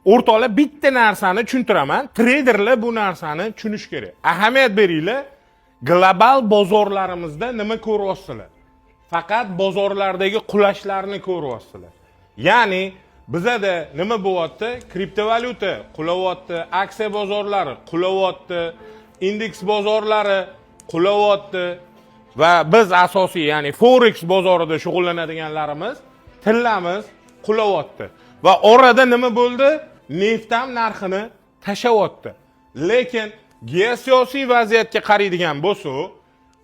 O'rtoqlar bitta narsani tushuntiraman. Traderlar bu narsani tushunish kerak. Ahamiyat beringlar. Global bozorlarimizda nima ko'ryapsizlar? Faqat bozorlardagi qulashlarni ko'ryapsizlar. Ya'ni bizada nima bo'lyapti? Kriptovalyuta qulayapti, aksiya bozorlari qulayapti, indeks bozorlari qulayapti va biz asosiy, ya'ni forex bozorida shug'ullanadiganlarimiz tillamiz qulayapti. Va orada nima bo'ldi? Neft ham narxini tashayapti. Lekin geosiyosiy vaziyatga qaraydigan bo'lsak,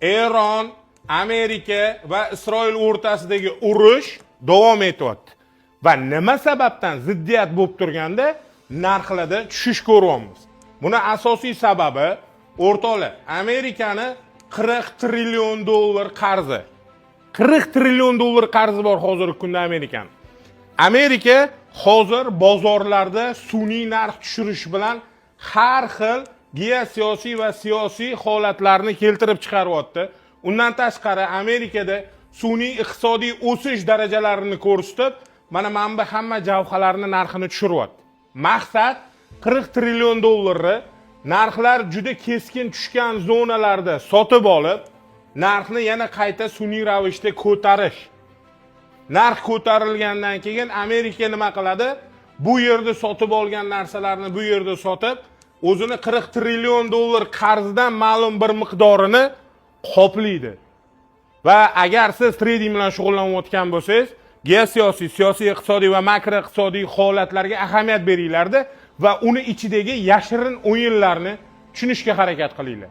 Eron, Amerika va Isroil o'rtasidagi urush davom etyapti. Va nima sababdan ziddiyat bo'lib turganda narxlarda tushish ko'ryapmiz. Buni asosiy sababi o'rtoqlar, Amerikani 40 trillion dollar qarzi. 40 trillion dollar qarzi bor hozirgi kunda Amerikani. Amerika hozir bozorlarda sun'iy narx tushirish bilan har xil geosiyosiy va siyosiy holatlarni keltirib chiqaryapti. Undan tashqari Amerikada sun'iy iqtisodiy o'sish darajalarini ko'rsatib, mana bu hamma javharlarning narxini tushiryapti. Maqsad 40 trillion dollarni narxlar juda keskin tushgan zonalarda sotib olib, narxni yana qayta sun'iy ravishda ko'tarish. Narx ko'tarilgandan keyin Amerika nima qiladi? Bu yerda sotib olgan narsalarni bu yerda sotib, o'zini 40 trillion dollar qarzidan ma'lum bir miqdorini qoplaydi. Va agar siz trading bilan shug'ullanayotgan bo'lsangiz, geosiyosiy, siyosiy, iqtisodiy va makroiqtisodiy holatlarga ahamiyat beringlar va uni ichidagi yashirin o'yinlarni tushunishga harakat qilinglar.